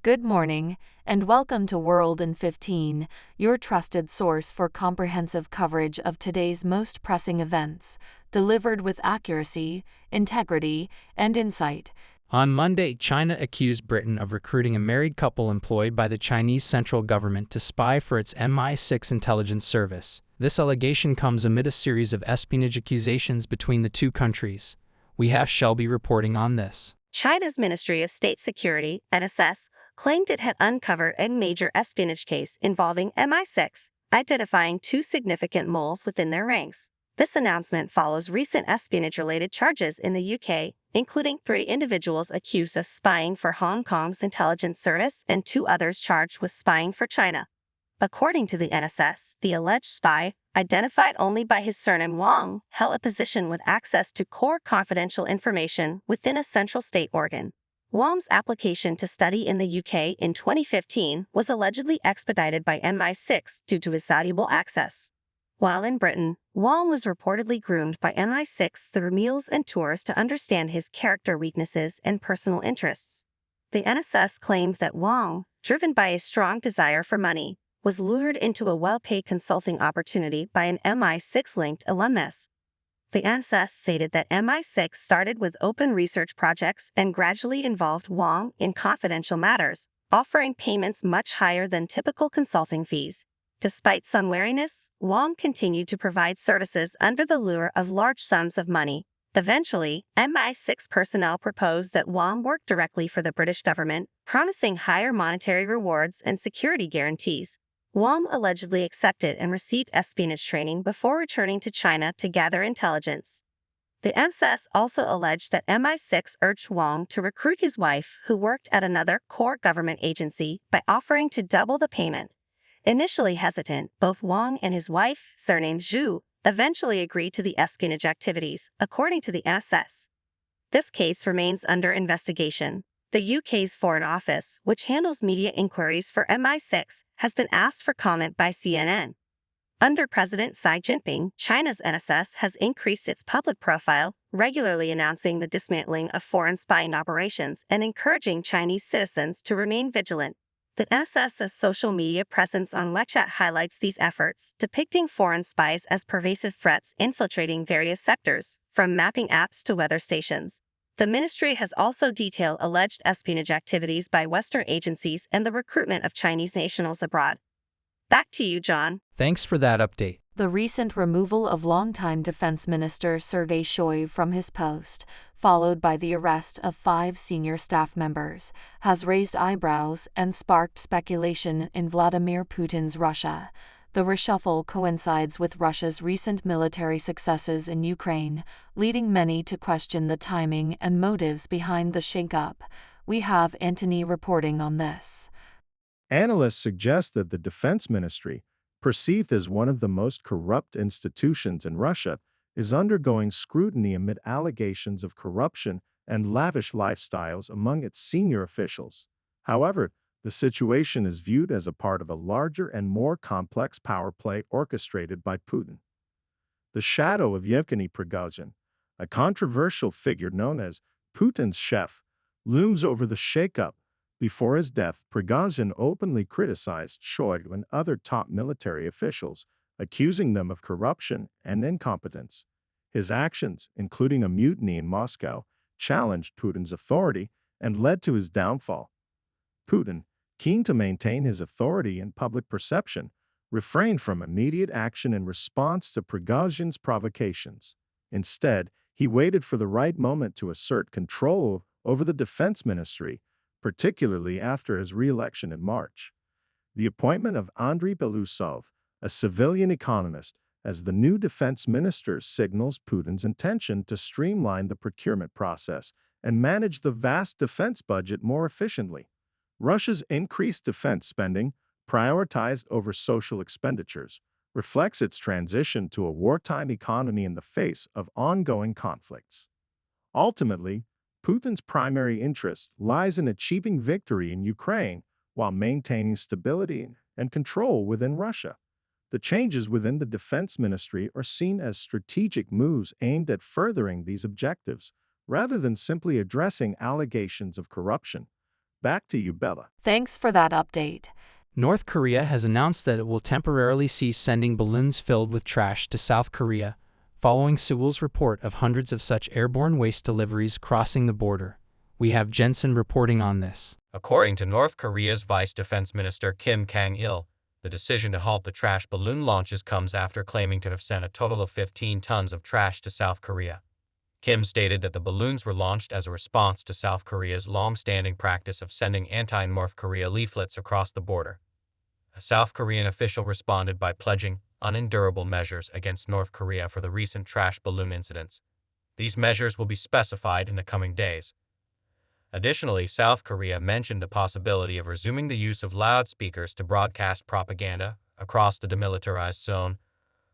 Good morning, and welcome to World in 15, your trusted source for comprehensive coverage of today's most pressing events, delivered with accuracy, integrity, and insight. On Monday, China accused Britain of recruiting a married couple employed by the Chinese central government to spy for its MI6 intelligence service. This allegation comes amid a series of espionage accusations between the two countries. Shall be reporting on this. China's Ministry of State Security, NSS, claimed it had uncovered a major espionage case involving MI6, identifying two significant moles within their ranks. This announcement follows recent espionage-related charges in the UK, including 3 individuals accused of spying for Hong Kong's intelligence service and 2 others charged with spying for China. According to the NSS, the alleged spy, identified only by his surname Wang, held a position with access to core confidential information within a central state organ. Wang's application to study in the UK in 2015 was allegedly expedited by MI6 due to his valuable access. While in Britain, Wang was reportedly groomed by MI6 through meals and tours to understand his character weaknesses and personal interests. The NSS claimed that Wang, driven by a strong desire for money, was lured into a well-paid consulting opportunity by an MI6-linked alumnus. The NSS stated that MI6 started with open research projects and gradually involved Wang in confidential matters, offering payments much higher than typical consulting fees. Despite some wariness, Wang continued to provide services under the lure of large sums of money. Eventually, MI6 personnel proposed that Wang work directly for the British government, promising higher monetary rewards and security guarantees. Wang allegedly accepted and received espionage training before returning to China to gather intelligence. The NSS also alleged that MI6 urged Wang to recruit his wife, who worked at another core government agency, by offering to double the payment. Initially hesitant, both Wang and his wife, surnamed Zhu, eventually agreed to the espionage activities, according to the NSS. This case remains under investigation. The UK's Foreign Office, which handles media inquiries for MI6, has been asked for comment by CNN. Under President Xi Jinping, China's NSS has increased its public profile, regularly announcing the dismantling of foreign spying operations and encouraging Chinese citizens to remain vigilant. The NSS's social media presence on WeChat highlights these efforts, depicting foreign spies as pervasive threats infiltrating various sectors, from mapping apps to weather stations. The ministry has also detailed alleged espionage activities by Western agencies and the recruitment of Chinese nationals abroad. Back to you, John. Thanks for that update. The recent removal of longtime Defense Minister Sergei Shoigu from his post, followed by the arrest of 5 senior staff members, has raised eyebrows and sparked speculation in Vladimir Putin's Russia. The reshuffle coincides with Russia's recent military successes in Ukraine, leading many to question the timing and motives behind the shakeup. We have Antony reporting on this. Analysts suggest that the Defense Ministry, perceived as one of the most corrupt institutions in Russia, is undergoing scrutiny amid allegations of corruption and lavish lifestyles among its senior officials. However, the situation is viewed as a part of a larger and more complex power play orchestrated by Putin. The shadow of Yevgeny Prigozhin, a controversial figure known as Putin's chef, looms over the shakeup. Before his death, Prigozhin openly criticized Shoigu and other top military officials, accusing them of corruption and incompetence. His actions, including a mutiny in Moscow, challenged Putin's authority and led to his downfall. Putin, keen to maintain his authority and public perception, refrained from immediate action in response to Prigozhin's provocations. Instead, he waited for the right moment to assert control over the defense ministry, particularly after his re-election in March. The appointment of Andriy Belousov, a civilian economist, as the new defense minister signals Putin's intention to streamline the procurement process and manage the vast defense budget more efficiently. Russia's increased defense spending, prioritized over social expenditures, reflects its transition to a wartime economy in the face of ongoing conflicts. Ultimately, Putin's primary interest lies in achieving victory in Ukraine while maintaining stability and control within Russia. The changes within the defense ministry are seen as strategic moves aimed at furthering these objectives, rather than simply addressing allegations of corruption. Back to you, Bella. Thanks for that update. North Korea has announced that it will temporarily cease sending balloons filled with trash to South Korea, following Seoul's report of hundreds of such airborne waste deliveries crossing the border. We have Jensen reporting on this. According to North Korea's Vice Defense Minister Kim Kang-il, the decision to halt the trash balloon launches comes after claiming to have sent a total of 15 tons of trash to South Korea. Kim stated that the balloons were launched as a response to South Korea's long-standing practice of sending anti-North Korea leaflets across the border. A South Korean official responded by pledging unendurable measures against North Korea for the recent trash balloon incidents. These measures will be specified in the coming days. Additionally, South Korea mentioned the possibility of resuming the use of loudspeakers to broadcast propaganda across the demilitarized zone,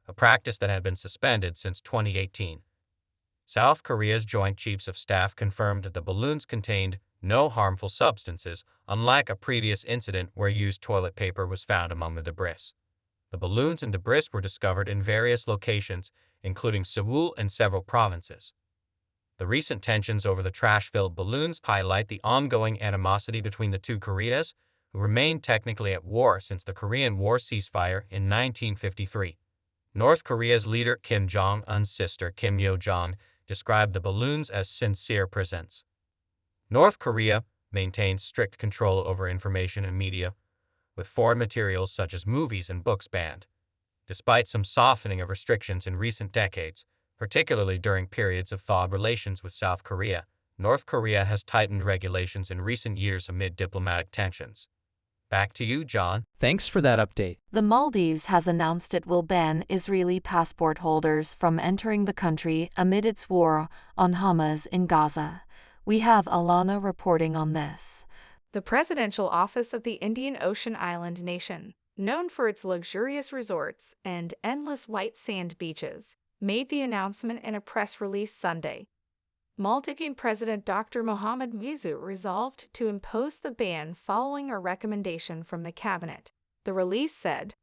a practice that had been suspended since 2018. South Korea's Joint Chiefs of Staff confirmed that the balloons contained no harmful substances, unlike a previous incident where used toilet paper was found among the debris. The balloons and debris were discovered in various locations, including Seoul and several provinces. The recent tensions over the trash-filled balloons highlight the ongoing animosity between the two Koreas, who remain technically at war since the Korean War ceasefire in 1953. North Korea's leader Kim Jong-un's sister Kim Yo-jong described the balloons as sincere presents. North Korea maintains strict control over information and media, with foreign materials such as movies and books banned. Despite some softening of restrictions in recent decades, particularly during periods of thawed relations with South Korea, North Korea has tightened regulations in recent years amid diplomatic tensions. Back to you, John. Thanks for that update. The Maldives has announced it will ban Israeli passport holders from entering the country amid its war on Hamas in Gaza. We have Alana reporting on this. The Presidential Office of the Indian Ocean island nation, known for its luxurious resorts and endless white sand beaches, made the announcement in a press release Sunday. Maldivian President Dr. Mohamed Muizzu resolved to impose the ban following a recommendation from the cabinet. The release said,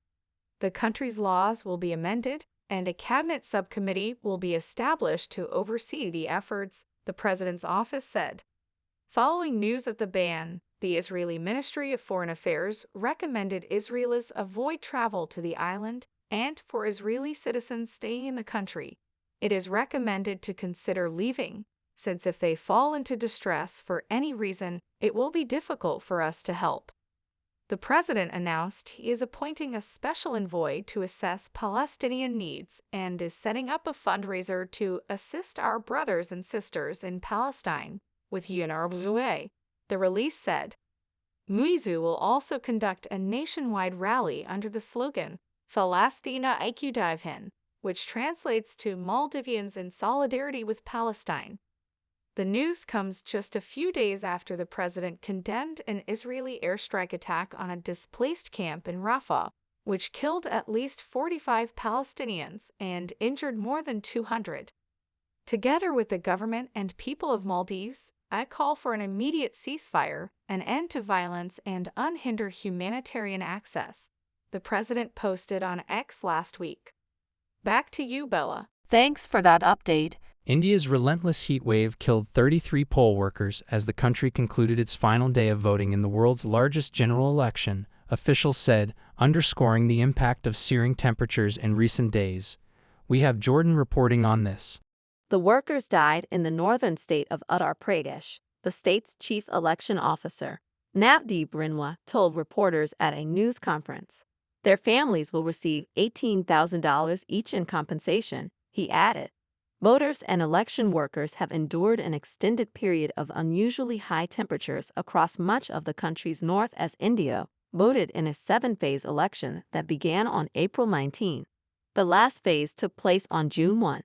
"The country's laws will be amended, and a cabinet subcommittee will be established to oversee the efforts," the president's office said. Following news of the ban, the Israeli Ministry of Foreign Affairs recommended Israelis avoid travel to the island, and for Israeli citizens staying in the country, it is recommended to consider leaving, since if they fall into distress for any reason, it will be difficult for us to help. The president announced he is appointing a special envoy to assess Palestinian needs and is setting up a fundraiser to assist our brothers and sisters in Palestine with UNRWA, the release said. Muizzu will also conduct a nationwide rally under the slogan, Falastina Aikudivhin, which translates to Maldivians in solidarity with Palestine. The news comes just a few days after the president condemned an Israeli airstrike attack on a displaced camp in Rafah, which killed at least 45 Palestinians and injured more than 200. Together with the government and people of Maldives, I call for an immediate ceasefire, an end to violence, and unhindered humanitarian access, the president posted on X last week. Back to you, Bella. Thanks for that update. India's relentless heat wave killed 33 poll workers as the country concluded its final day of voting in the world's largest general election, officials said, underscoring the impact of searing temperatures in recent days. We have Jordan reporting on this. The workers died in the northern state of Uttar Pradesh, the state's chief election officer, Navdeep Rinwa, told reporters at a news conference. Their families will receive $18,000 each in compensation, he added. Voters and election workers have endured an extended period of unusually high temperatures across much of the country's north as India voted in a 7-phase election that began on April 19. The last phase took place on June 1.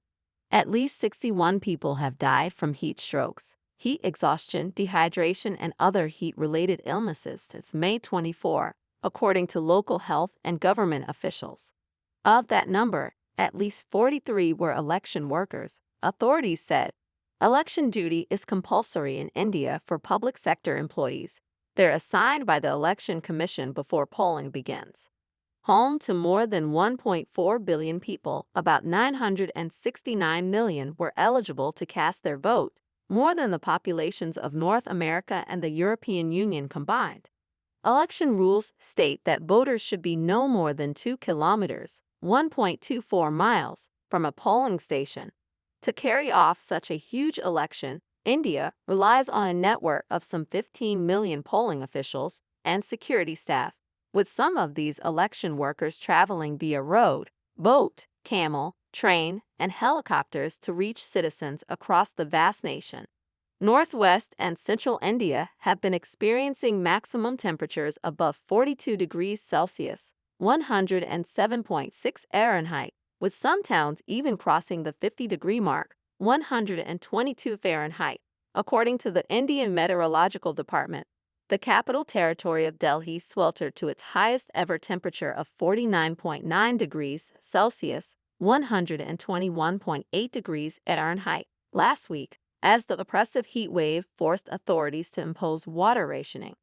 At least 61 people have died from heat strokes, heat exhaustion, dehydration, and other heat-related illnesses since May 24, according to local health and government officials. Of that number, at least 43 were election workers, authorities said. Election duty is compulsory in India for public sector employees. They're assigned by the Election Commission before polling begins. Home to more than 1.4 billion people, about 969 million were eligible to cast their vote, more than the populations of North America and the European Union combined. Election rules state that voters should be no more than 2 kilometers, 1.24 miles, from a polling station. To carry off such a huge election, India relies on a network of some 15 million polling officials and security staff, with some of these election workers traveling via road, boat, camel, train, and helicopters to reach citizens across the vast nation. Northwest and central India have been experiencing maximum temperatures above 42 degrees Celsius, 107.6 Fahrenheit, with some towns even crossing the 50-degree mark, 122 Fahrenheit, according to the Indian Meteorological Department. The capital territory of Delhi sweltered to its highest ever temperature of 49.9 degrees Celsius, 121.8 degrees Fahrenheit, last week, as the oppressive heat wave forced authorities to impose water rationing.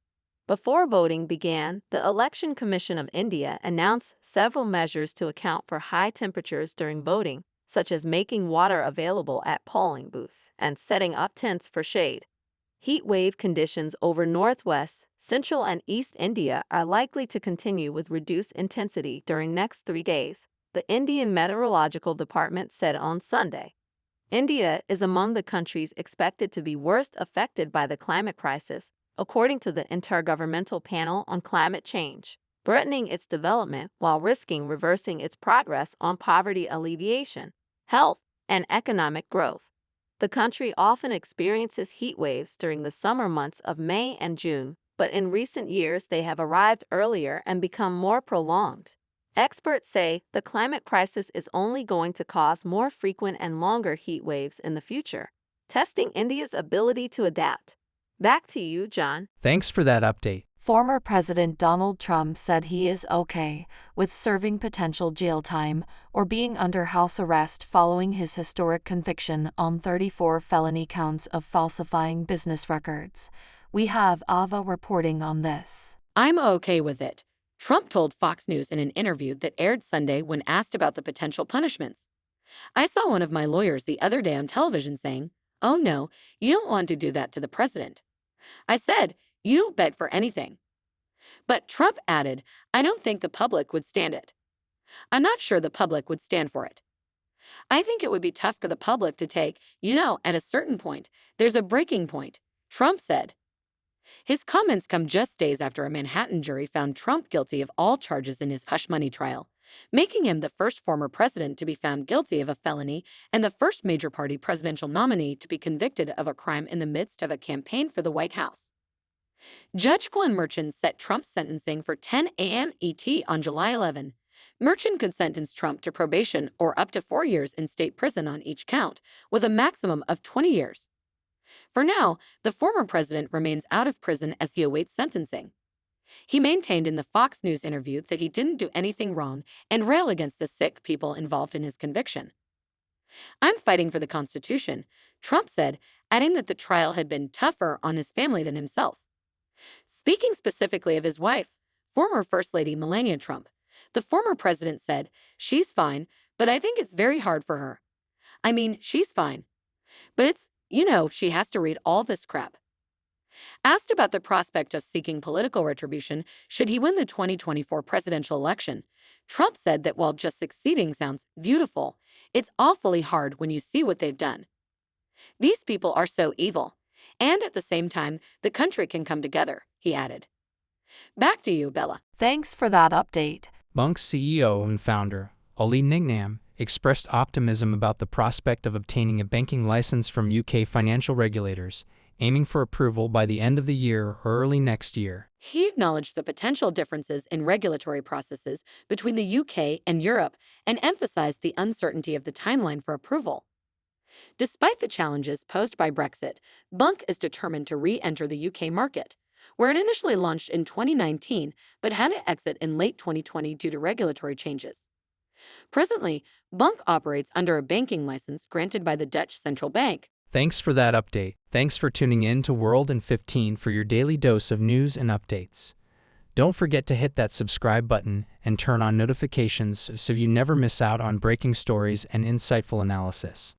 Before voting began, the Election Commission of India announced several measures to account for high temperatures during voting, such as making water available at polling booths and setting up tents for shade. Heat wave conditions over northwest, central, and east India are likely to continue with reduced intensity during next 3 days, the Indian Meteorological Department said on Sunday. India is among the countries expected to be worst affected by the climate crisis, according to the Intergovernmental Panel on Climate Change, threatening its development while risking reversing its progress on poverty alleviation, health, and economic growth. The country often experiences heat waves during the summer months of May and June, but in recent years they have arrived earlier and become more prolonged. Experts say the climate crisis is only going to cause more frequent and longer heat waves in the future, testing India's ability to adapt. Back to you, John. Thanks for that update. Former President Donald Trump said he is okay with serving potential jail time or being under house arrest following his historic conviction on 34 felony counts of falsifying business records. We have Ava reporting on this. I'm okay with it, Trump told Fox News in an interview that aired Sunday when asked about the potential punishments. I saw one of my lawyers the other day on television saying, "Oh no, you don't want to do that to the president." I said, "You don't beg for anything." But Trump added, "I don't think the public would stand it. I'm not sure the public would stand for it. I think it would be tough for the public to take, at a certain point, there's a breaking point," Trump said. His comments come just days after a Manhattan jury found Trump guilty of all charges in his hush money trial, making him the first former president to be found guilty of a felony and the first major party presidential nominee to be convicted of a crime in the midst of a campaign for the White House. Judge Gwen Merchan set Trump's sentencing for 10 a.m. ET on July 11. Merchan could sentence Trump to probation or up to 4 years in state prison on each count, with a maximum of 20 years. For now, the former president remains out of prison as he awaits sentencing. He maintained in the Fox News interview that he didn't do anything wrong and railed against the sick people involved in his conviction. "I'm fighting for the Constitution," Trump said, adding that the trial had been tougher on his family than himself. Speaking specifically of his wife, former First Lady Melania Trump, the former president said, "She's fine, but I think it's very hard for her. I mean, she's fine. But it's, she has to read all this crap." Asked about the prospect of seeking political retribution should he win the 2024 presidential election, Trump said that while just succeeding sounds beautiful, it's awfully hard when you see what they've done. "These people are so evil. And at the same time, the country can come together," he added. Back to you, Bella. Thanks for that update. Bunk's CEO and founder, Ali Nignam, expressed optimism about the prospect of obtaining a banking license from UK financial regulators, aiming for approval by the end of the year or early next year. He acknowledged the potential differences in regulatory processes between the UK and Europe and emphasized the uncertainty of the timeline for approval. Despite the challenges posed by Brexit, Bunk is determined to re-enter the UK market, where it initially launched in 2019 but had to exit in late 2020 due to regulatory changes. Presently, Bunk operates under a banking license granted by the Dutch Central Bank. Thanks for that update. Thanks for tuning in to World in 15 for your daily dose of news and updates. Don't forget to hit that subscribe button and turn on notifications so you never miss out on breaking stories and insightful analysis.